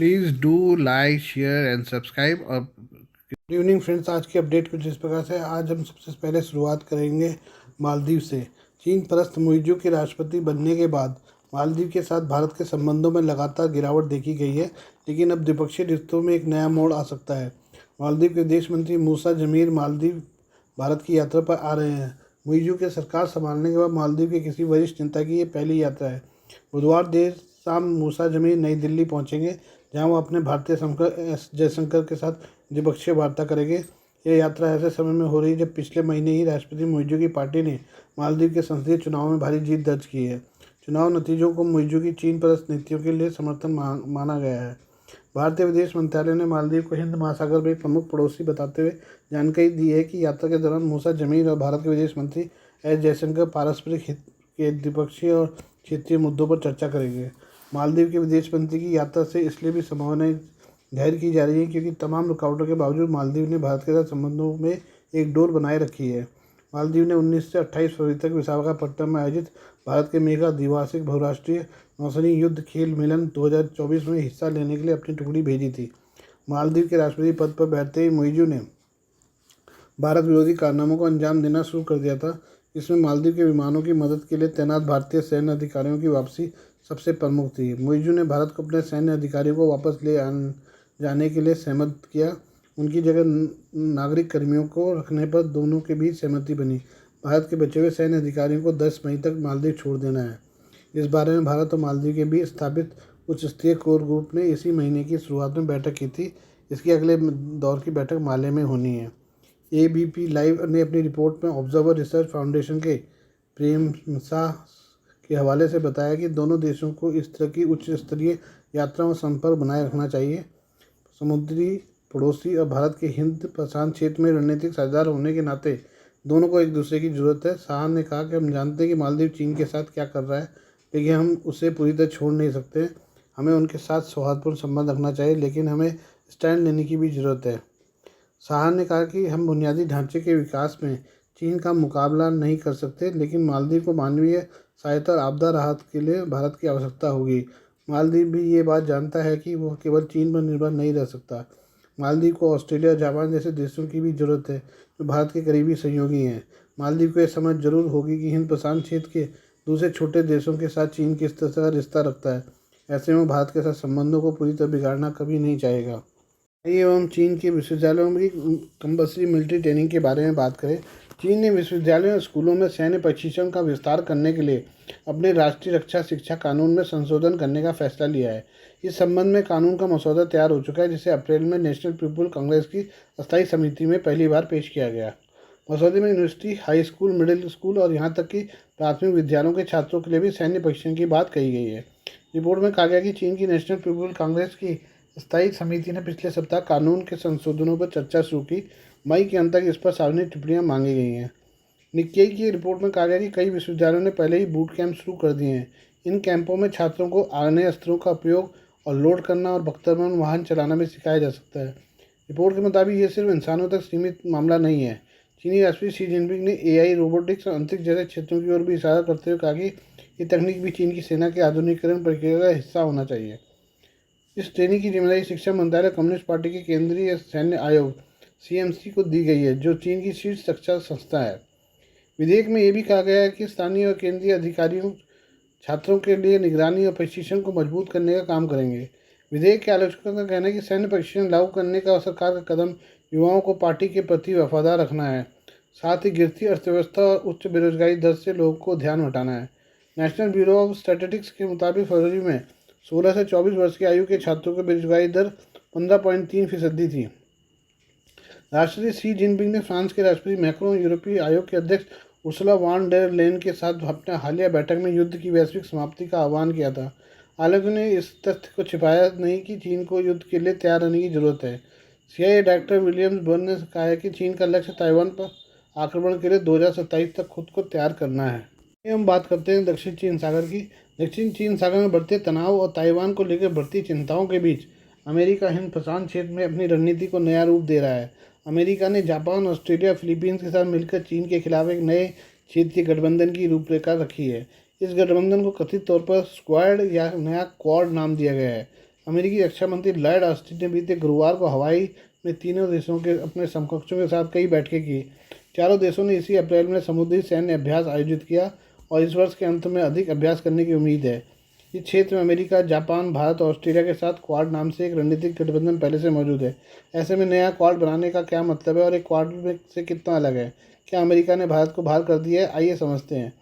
Please do like share and subscribe. और good evening friends, आज की अपडेट कुछ इस प्रकार से। आज हम सबसे पहले शुरुआत करेंगे मालदीव से। चीन परस्त मुइज़ू के राष्ट्रपति बनने के बाद मालदीव के साथ भारत के संबंधों में लगातार गिरावट देखी गई है, लेकिन अब द्विपक्षीय रिश्तों में एक नया मोड़ आ सकता है। मालदीव के विदेश मंत्री मूसा जमीर मालदीव भारत की यात्रा पर आ रहे हैं। मुइज़ू के सरकार संभालने के बाद मालदीव के किसी वरिष्ठ नेता की ये पहली यात्रा है। बुधवार देर शाम मूसा जमीर नई दिल्ली पहुंचेंगे, जहां वो अपने भारतीय समकक्ष एस जयशंकर के साथ द्विपक्षीय वार्ता करेंगे। यह यात्रा ऐसे समय में हो रही है जब पिछले महीने ही राष्ट्रपति मुइज़ू की पार्टी ने मालदीव के संसदीय चुनाव में भारी जीत दर्ज की है। चुनाव नतीजों को मुइज़ू की चीन परस्त नीतियों के लिए समर्थन माना गया है। भारतीय विदेश मंत्रालय ने मालदीव को हिंद महासागर में एक प्रमुख पड़ोसी बताते हुए जानकारी दी है कि यात्रा के दौरान मूसा जमीर और भारत के विदेश मंत्री एस जयशंकर पारस्परिक हित के द्विपक्षीय और क्षेत्रीय मुद्दों पर चर्चा करेंगे। मालदीव के विदेश मंत्री की यात्रा से इसलिए भी संभावनाएं जाहिर की जा रही है क्योंकि तमाम रुकावटों के बावजूद मालदीव ने भारत के साथ संबंधों में एक डोर बनाए रखी है। मालदीव ने 19 से 28 फरवरी तक विशाखापट्टनम में आयोजित भारत के मेगा द्विवार्षिक बहुराष्ट्रीय नौसेना युद्ध खेल मिलन 2024 में हिस्सा लेने के लिए अपनी टुकड़ी भेजी थी। मालदीव के राष्ट्रपति पद पर बैठते ही मुइज़ू ने भारत विरोधी कारनामों को अंजाम देना शुरू कर दिया था। इसमें मालदीव के विमानों की मदद के लिए तैनात भारतीय सैन्य अधिकारियों की वापसी सबसे प्रमुख थी। मुइज़ू ने भारत को अपने सैन्य अधिकारियों को वापस ले जाने के लिए सहमत किया। उनकी जगह नागरिक कर्मियों को रखने पर दोनों के बीच सहमति बनी। भारत के बचे हुए सैन्य अधिकारियों को 10 मई तक मालदीव छोड़ देना है। इस बारे में भारत और मालदीव के बीच स्थापित उच्च स्तरीय कोर ग्रुप ने इसी महीने की शुरुआत में बैठक की थी। इसकी अगले दौर की बैठक माले में होनी है। एबीपी लाइव ने अपनी रिपोर्ट में ऑब्जर्वर रिसर्च फाउंडेशन के प्रेमसा के हवाले से बताया कि दोनों देशों को इस तरह की उच्च स्तरीय यात्राओं और संपर्क बनाए रखना चाहिए। समुद्री पड़ोसी और भारत के हिंद प्रशांत क्षेत्र में रणनीतिक साझेदार होने के नाते दोनों को एक दूसरे की जरूरत है। शाह ने कहा कि हम जानते हैं कि मालदीव चीन के साथ क्या कर रहा है, लेकिन हम उसे पूरी तरह छोड़ नहीं सकते। हमें उनके साथ सौहार्दपूर्ण संबंध रखना चाहिए, लेकिन हमें स्टैंड लेने की भी ज़रूरत है। शाह ने कहा कि हम बुनियादी ढांचे के विकास में चीन का मुकाबला नहीं कर सकते, लेकिन मालदीव को मानवीय सहायता और आपदा राहत के लिए भारत की आवश्यकता होगी। मालदीव भी ये बात जानता है कि वह केवल चीन पर निर्भर नहीं रह सकता। मालदीव को ऑस्ट्रेलिया और जापान जैसे देशों की भी ज़रूरत है, जो भारत के करीबी सहयोगी हैं। मालदीव को यह समझ जरूर होगी कि हिंद प्रशांत क्षेत्र के दूसरे छोटे देशों के साथ चीन किस तरह का रिश्ता रखता है। ऐसे में भारत के साथ संबंधों को पूरी तरह बिगाड़ना कभी नहीं चाहेगा। एवं चीन के विश्वविद्यालयों में कंपल्सरी मिलिट्री ट्रेनिंग के बारे में बात करें। चीन ने विश्वविद्यालयों और स्कूलों में सैन्य प्रशिक्षण का विस्तार करने के लिए अपने राष्ट्रीय रक्षा शिक्षा कानून में संशोधन करने का फैसला लिया है। इस संबंध में कानून का मसौदा तैयार हो चुका है, जिसे अप्रैल में नेशनल पीपुल कांग्रेस की अस्थायी समिति में पहली बार पेश किया गया। मसौदे में university, high school, middle school और यहाँ तक कि प्राथमिक विद्यालयों के छात्रों के लिए भी सैन्य प्रशिक्षण की बात कही गई है। रिपोर्ट में कहा गया कि चीन की नेशनल पीपुल कांग्रेस की स्थायी समिति ने पिछले सप्ताह कानून के संशोधनों पर चर्चा शुरू की। मई के अंत तक इस पर सार्वजनिक टिप्पणियां मांगी गई हैं। निक्केई की रिपोर्ट में कहा गया कि कई विश्वविद्यालयों ने पहले ही बूट कैंप शुरू कर दिए हैं। इन कैंपों में छात्रों को आग्नेय अस्त्रों का उपयोग और लोड करना और बख्तरबंद वाहन चलाना भी सिखाया जा सकता है। रिपोर्ट के मुताबिक ये सिर्फ इंसानों तक सीमित मामला नहीं है। चीनी राष्ट्रपति शी जिनपिंग ने एआई, रोबोटिक्स और अंतरिक्ष जैसे क्षेत्रों की ओर भी इशारा करते हुए कहा कि ये तकनीक भी चीन की सेना के आधुनिकीकरण प्रक्रिया का हिस्सा होना चाहिए। इस ट्रेनिंग की जिम्मेदारी शिक्षा मंत्रालय, कम्युनिस्ट पार्टी के केंद्रीय सैन्य आयोग सीएमसी को दी गई है, जो चीन की शीर्ष शिक्षा संस्था है। विधेयक में यह भी कहा गया है कि स्थानीय और केंद्रीय अधिकारियों छात्रों के लिए निगरानी और प्रशिक्षण को मजबूत करने का काम करेंगे। विधेयक के आलोचकों का कहना है कि सैन्य प्रशिक्षण लागू करने का सरकार का कदम युवाओं को पार्टी के प्रति वफादार रखना है, साथ ही गिरती अर्थव्यवस्था और उच्च बेरोजगारी दर से लोगों को ध्यान हटाना है। नेशनल ब्यूरो ऑफ स्टैटिस्टिक्स के मुताबिक फरवरी में 16 से 24 वर्ष की आयु के छात्रों की बेरोजगारी दर 15.3% थी। राष्ट्रपति शी जिनपिंग ने फ्रांस के राष्ट्रपति मैक्रोन, यूरोपीय आयोग के अध्यक्ष उर्सुला वॉन डेर लेन के साथ अपने हालिया बैठक में युद्ध की वैश्विक समाप्ति का आह्वान किया था। आलोचकों ने इस तथ्य को छिपाया नहीं कि चीन को युद्ध के लिए तैयार रहने की जरूरत है। सीआईए डायरेक्टर विलियम्स बर्न ने कहा है कि चीन का लक्ष्य ताइवान पर आक्रमण के लिए 2027 तक खुद को तैयार करना है। हम बात करते हैं दक्षिण चीन सागर की। दक्षिण चीन सागर में बढ़ते तनाव और ताइवान को लेकर बढ़ती चिंताओं के बीच अमेरिका हिंद प्रशांत क्षेत्र में अपनी रणनीति को नया रूप दे रहा है। अमेरिका ने जापान, ऑस्ट्रेलिया, फिलीपींस के साथ मिलकर चीन के खिलाफ एक नए क्षेत्रीय गठबंधन की रूपरेखा रखी है। इस गठबंधन को कथित तौर पर स्क्वाड या नया क्वाड नाम दिया गया है। अमेरिकी रक्षा मंत्री लॉयड ऑस्टिन ने बीते गुरुवार को हवाई में तीनों देशों के अपने समकक्षों के साथ कई बैठकें की। चारों देशों ने इसी अप्रैल में समुद्री सैन्य अभ्यास आयोजित किया और इस वर्ष के अंत में अधिक अभ्यास करने की उम्मीद है। इस क्षेत्र में अमेरिका, जापान, भारत और ऑस्ट्रेलिया के साथ क्वाड नाम से एक रणनीतिक गठबंधन पहले से मौजूद है। ऐसे में नया क्वाड बनाने का क्या मतलब है और एक क्वाड में से कितना अलग है? क्या अमेरिका ने भारत को बाहर कर दिया है? आइए समझते हैं।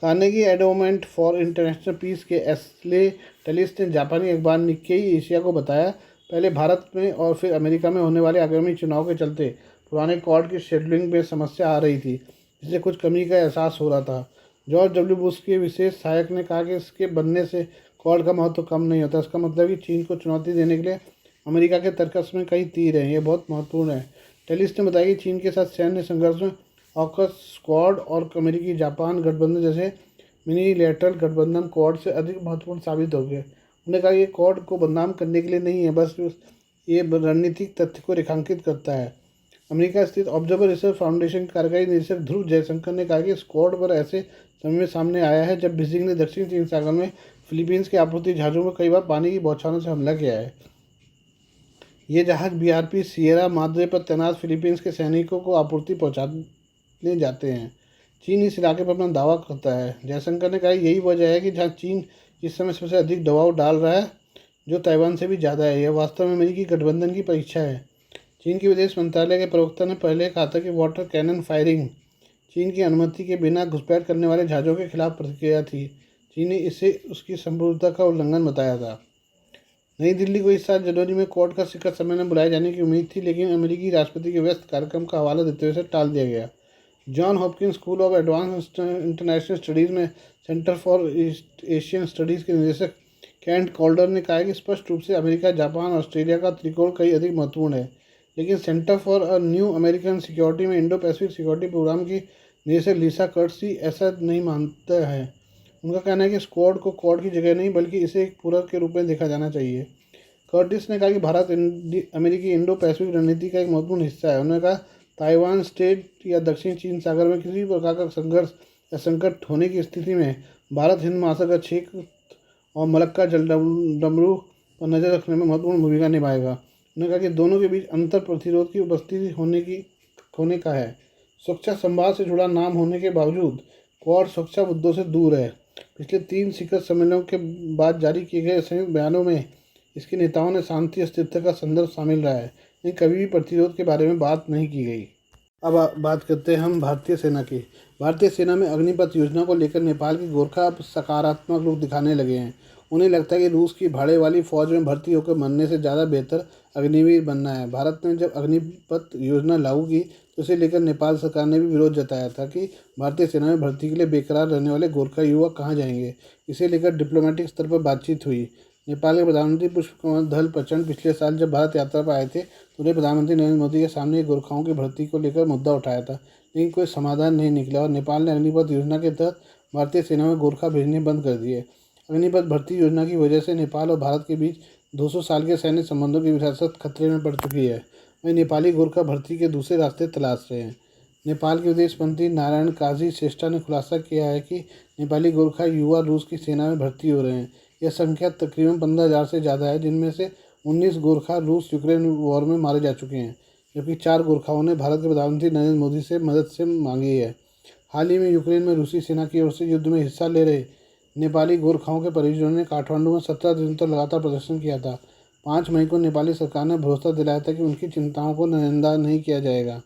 Carnegie Endowment for International Peace के एस्ले टेलिस ने जापानी अखबार निक्केई एशिया को बताया, पहले भारत में और फिर अमेरिका में होने वाले आगामी चुनाव के चलते पुराने क्वाड की शेड्यूलिंग में समस्या आ रही थी, जिससे कुछ कमी का एहसास हो रहा था। जॉर्ज डब्ल्यू बुश के विशेष सहायक ने कहा कि इसके बनने से क्वाड का महत्व कम नहीं होता। इसका मतलब कि चीन को चुनौती देने के लिए अमेरिका के तर्कस में कई तीर हैं। यह बहुत महत्वपूर्ण है। टेलिस ने बताया कि चीन के साथ सैन्य संघर्ष में ऑकस क्वाड और अमेरिकी जापान गठबंधन जैसे मिनीलैटरल गठबंधन क्वाड से अधिक महत्वपूर्ण साबित हो गए। उन्होंने कहा कि ये क्वाड को बदनाम करने के लिए नहीं है, बस ये रणनीतिक तथ्य को रेखांकित करता है। अमेरिका स्थित ऑब्जर्वर रिसर्च फाउंडेशन के कार्यकारी निदेशक ध्रुव जयशंकर ने कहा कि स्क्वाड पर ऐसे समय में सामने आया है जब बीजिंग ने दक्षिण चीन सागर में फिलीपींस के आपूर्ति जहाज़ों में कई बार पानी की बौछारों से हमला किया है। ये जहाज़ बीआरपी सियरा माद्रे पर तैनात फिलीपींस के सैनिकों को आपूर्ति पहुंचाने जाते हैं। चीन इस इलाके पर अपना दावा करता है। जयशंकर ने कहा यही वजह है कि जहां चीन इस समय सबसे अधिक दबाव डाल रहा है, जो ताइवान से भी ज़्यादा है। यह वास्तव में अमेरिकी गठबंधन की परीक्षा है। चीन के विदेश मंत्रालय के प्रवक्ता ने पहले कहा था कि वाटर कैनन फायरिंग चीन की अनुमति के बिना घुसपैठ करने वाले जहाज़ों के खिलाफ प्रतिक्रिया थी। चीन ने इसे उसकी संप्रभुता का उल्लंघन बताया था। नई दिल्ली को इस साल जनवरी में क्वाड का शिखर सम्मेलन बुलाए जाने की उम्मीद थी, लेकिन अमेरिकी राष्ट्रपति के व्यस्त कार्यक्रम का हवाला देते हुए इसे टाल दिया गया। John Hopkins school of advance international studies में centre for east Asian studies के निदेशक कैंट कॉल्डर ने कहा कि स्पष्ट रूप से अमेरिका, जापान और ऑस्ट्रेलिया का त्रिकोण कई अधिक महत्वपूर्ण है, लेकिन centre for a new American security में इंडो पैसिफिक सिक्योरिटी प्रोग्राम की निदेशक लिसा कर्टसी ऐसा नहीं मानता है। उनका कहना है कि स्क्वाड को क्वाड की जगह नहीं बल्कि इसे एक पूरक के रूप में देखा जाना चाहिए। कर्टिस ने कहा कि भारत अमेरिकी इंडो पैसिफिक रणनीति का एक महत्वपूर्ण हिस्सा है। उन्होंने कहा ताइवान स्टेट या दक्षिण चीन सागर में किसी भी प्रकार का संघर्ष या संकट होने की स्थिति में भारत हिंद महासागर क्षेत्र और मलक्का जलडमरू पर नज़र रखने में महत्वपूर्ण भूमिका निभाएगा। उन्होंने कहा कि दोनों के बीच अंतर प्रतिरोध की उपस्थिति होने का है। सुरक्षा संवाद से जुड़ा नाम होने के बावजूद क्वाड सुरक्षा मुद्दों से दूर है। पिछले 3 शिखर सम्मेलनों के बाद जारी किए गए संयुक्त बयानों में इसके नेताओं ने शांति और स्थिरता का संदर्भ शामिल रहा है, लेकिन कभी भी प्रतिरोध के बारे में बात नहीं की गई। अब बात करते हैं हम भारतीय सेना की। भारतीय सेना में अग्निपथ योजना को लेकर नेपाल के गोरखा अब सकारात्मक रूप दिखाने लगे हैं। उन्हें लगता है कि रूस की भाड़े वाली फौज में भर्ती होकर मरने से ज़्यादा बेहतर अग्निवीर बनना है। भारत ने जब अग्निपथ योजना लागू की तो इसे लेकर नेपाल सरकार ने भी विरोध जताया था कि भारतीय सेना में भर्ती के लिए बेकरार रहने वाले गोरखा युवा कहाँ जाएंगे। इसे लेकर डिप्लोमेटिक स्तर पर बातचीत हुई। नेपाल के प्रधानमंत्री पुष्पकमल दहल प्रचंड पिछले साल जब भारत यात्रा पर आए थे तो उन्हें प्रधानमंत्री नरेंद्र मोदी के सामने गोरखाओं की भर्ती को लेकर मुद्दा उठाया था, लेकिन कोई समाधान नहीं निकला और नेपाल ने अग्निपथ योजना के तहत भारतीय सेना में गोरखा भेजने बंद कर दिए। अग्निपथ भर्ती योजना की वजह से नेपाल और भारत के बीच 200 साल के सैन्य संबंधों की विरासत खतरे में पड़ चुकी है। वहीं नेपाली गोरखा भर्ती के दूसरे रास्ते तलाश रहे हैं। नेपाल के विदेश मंत्री नारायण काजी श्रेष्ठा ने खुलासा किया है कि नेपाली गोरखा युवा रूस की सेना में भर्ती हो रहे हैं। यह संख्या तकरीबन 15,000 से ज़्यादा है, जिनमें से 19 गोरखा रूस यूक्रेन वॉर में मारे जा चुके हैं, जबकि 4 गोरखाओं ने भारत के प्रधानमंत्री नरेंद्र मोदी से मदद से मांगी है। हाल ही में यूक्रेन में रूसी सेना की ओर से युद्ध में हिस्सा ले रहे नेपाली गोरखाओं के परिजनों ने काठमांडू में 17 दिनों तक लगातार प्रदर्शन किया था। 5 मई को नेपाली सरकार ने भरोसा दिलाया था कि उनकी चिंताओं को नजरअंदाज नहीं किया जाएगा।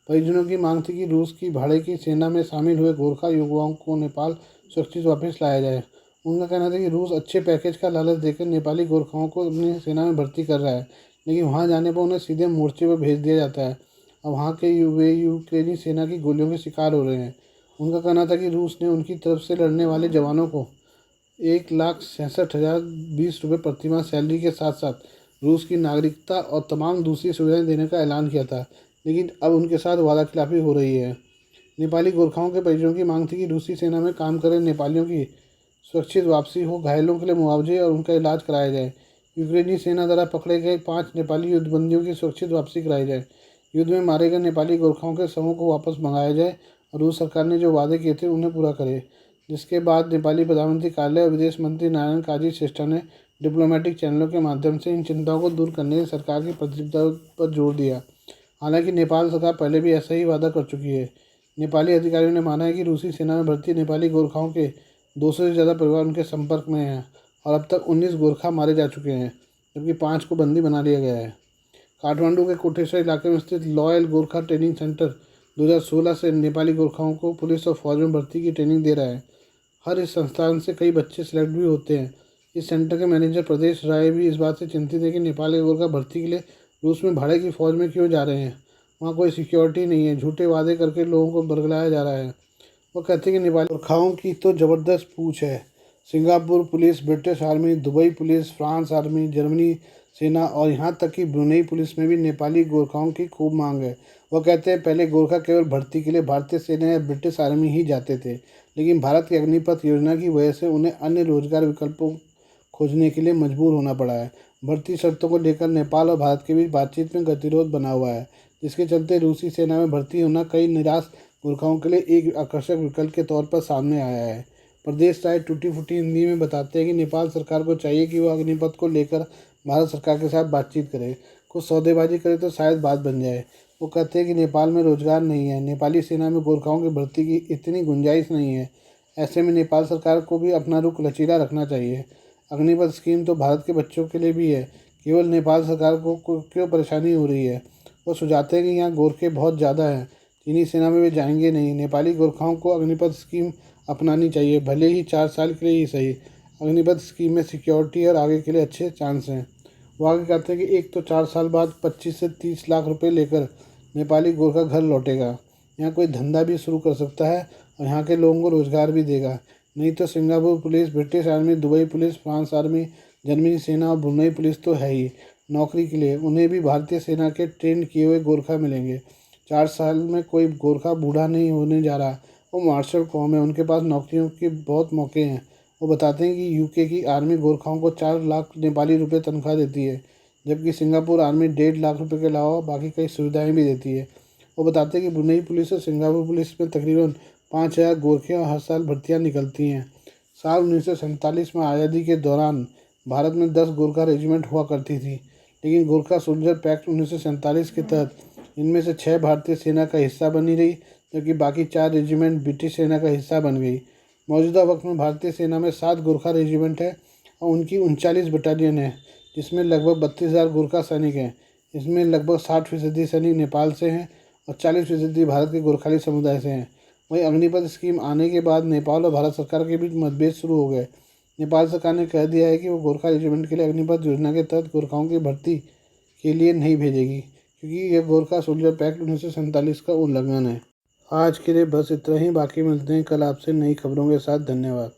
परिजनों की मांग थी कि रूस की भाड़े की सेना में शामिल हुए गोरखा युवाओं को नेपाल सुरक्षित वापस लाया जाए। उनका कहना था कि रूस अच्छे पैकेज का लालच देकर नेपाली गोरखाओं को अपनी सेना में भर्ती कर रहा है, लेकिन वहां जाने पर उन्हें सीधे मोर्चे पर भेज दिया जाता है और वहां के यूक्रेनी सेना की गोलियों के शिकार हो रहे हैं। उनका कहना था कि रूस ने उनकी तरफ से लड़ने वाले जवानों को 1,67,020 रुपये प्रतिमाह सैलरी के साथ साथ रूस की नागरिकता और तमाम दूसरी सुविधाएं देने का ऐलान किया था, लेकिन अब उनके साथ वादाखिलाफी हो रही है। नेपाली गोरखाओं के परिजनों की मांग थी कि रूसी सेना में काम कर रहे नेपालियों की सुरक्षित वापसी हो, घायलों के लिए मुआवजे और उनका इलाज कराया जाए। यूक्रेनी सेना द्वारा पकड़े गए 5 नेपाली युद्धबंदियों की सुरक्षित वापसी कराई जाए। युद्ध में मारे गए नेपाली गोरखाओं के शवों को वापस मंगाया जाए और रूस सरकार ने जो वादे किए थे उन्हें पूरा करे। जिसके बाद नेपाली प्रधानमंत्री कार्यालय और विदेश मंत्री नारायण काजी श्रेष्ठा ने डिप्लोमेटिक चैनलों के माध्यम से इन चिंताओं को दूर करने की सरकार की प्रतिबद्धता पर जोर दिया। हालांकि नेपाल सरकार पहले भी ऐसा ही वादा कर चुकी है। नेपाली अधिकारियों ने माना है कि रूसी सेना में भर्ती नेपाली गोरखाओं के 200 से ज़्यादा परिवार उनके संपर्क में हैं और अब तक 19 गोरखा मारे जा चुके हैं, जबकि 5 को बंदी बना लिया गया है। काठमांडू के कोटेश्वर इलाके में स्थित लॉयल गोरखा ट्रेनिंग सेंटर 2016 से नेपाली गोरखाओं को पुलिस और फौज में भर्ती की ट्रेनिंग दे रहा है। हर इस संस्थान से कई बच्चे सिलेक्ट भी होते हैं। इस सेंटर के मैनेजर प्रदेश राय भी इस बात से चिंतित है कि नेपाली गोरखा भर्ती के लिए रूस में भाड़े की फ़ौज में क्यों जा रहे हैं। वहाँ कोई सिक्योरिटी नहीं है, झूठे वादे करके लोगों को बरगलाया जा रहा है। वो कहते हैं कि नेपाली गोरखाओं की तो ज़बरदस्त पूछ है। Singapore police, British army, Dubai police, France army, Germany सेना और यहाँ तक कि ब्रुनेई पुलिस में भी नेपाली गोरखाओं की खूब मांग है। वह कहते हैं पहले गोरखा केवल भर्ती के लिए भारतीय सेना या ब्रिटिश आर्मी ही जाते थे, लेकिन भारत की अग्निपथ योजना की वजह से उन्हें अन्य रोजगार विकल्पों खोजने के लिए मजबूर होना पड़ा है। भर्ती शर्तों को लेकर नेपाल और भारत के बीच बातचीत में गतिरोध बना हुआ है, जिसके चलते रूसी सेना में भर्ती होना कई निराश गोरखाओं के लिए एक आकर्षक विकल्प के तौर पर सामने आया है। प्रदेश राय टूटी फूटी हिंदी में बताते हैं कि नेपाल सरकार को चाहिए कि वह अग्निपथ को लेकर भारत सरकार के साथ बातचीत करे, कुछ सौदेबाजी करे तो शायद बात बन जाए। वो कहते हैं कि नेपाल में रोजगार नहीं है, नेपाली सेना में गोरखाओं की भर्ती की इतनी गुंजाइश नहीं है। ऐसे में नेपाल सरकार को भी अपना रुख लचीला रखना चाहिए। अग्निपथ स्कीम तो भारत के बच्चों के लिए भी है, केवल नेपाल सरकार को क्यों परेशानी हो रही है। वो सुझाते हैं कि यहाँ गोरखे बहुत ज़्यादा हैं, चीनी सेना में वे जाएंगे नहीं। नेपाली गोरखाओं को अग्निपथ स्कीम अपनानी चाहिए, भले ही 4 साल के लिए ही सही। अग्निपथ स्कीम में सिक्योरिटी और आगे के लिए अच्छे चांस हैं। वो आगे कहते हैं कि एक तो 4 साल बाद 25 से 30 लाख रुपए लेकर नेपाली गोरखा घर लौटेगा, यहाँ कोई धंधा भी शुरू कर सकता है और यहाँ के लोगों को रोजगार भी देगा। नहीं तो Singapore police, British army, Dubai police, France army, Germany सेना और ब्रुनेई पुलिस तो है ही नौकरी के लिए, उन्हें भी भारतीय सेना के ट्रेन किए हुए गोरखा मिलेंगे। 4 साल में कोई गोरखा बूढ़ा नहीं होने जा रहा। वो मार्शल कौम है, उनके पास नौकरियों के बहुत मौके हैं। वो बताते हैं कि यूके की आर्मी गोरखाओं को 4 लाख नेपाली रुपए तनख्वाह देती है, जबकि सिंगापुर आर्मी 1.5 लाख रुपए के अलावा बाकी कई सुविधाएं भी देती है। वो बताते हैं कि ब्रुनेई पुलिस और सिंगापुर पुलिस में तकरीबन 5,000 गोरखे हर साल भर्तियां निकलती हैं। साल 1947 में आज़ादी के दौरान भारत में 10 गोरखा रेजिमेंट हुआ करती थी, लेकिन गोरखा सोल्जर पैक्ट 1947 के तहत इनमें से 6 भारतीय सेना का हिस्सा बनी रही, जबकि बाकी 4 रेजिमेंट ब्रिटिश सेना का हिस्सा बन गई। मौजूदा वक्त में भारतीय सेना में 7 गोरखा रेजिमेंट है और उनकी 39 बटालियन है, जिसमें लगभग 32,000 गोरखा सैनिक हैं। इसमें लगभग 60% सैनिक नेपाल से हैं और 40% भारत के गोरखाली समुदाय से हैं। वहीं अग्निपथ स्कीम आने के बाद नेपाल और भारत सरकार के बीच मतभेद शुरू हो गए। नेपाल सरकार ने कह दिया है कि वो गोरखा रेजिमेंट के लिए अग्निपथ योजना के तहत गोरखाओं की भर्ती के लिए नहीं भेजेगी, क्योंकि यह गोरखा सोल्जर पैक्ट 1947 का उल्लंघन है। आज के लिए बस इतना ही, बाकी मिलते हैं कल आपसे नई खबरों के साथ। धन्यवाद।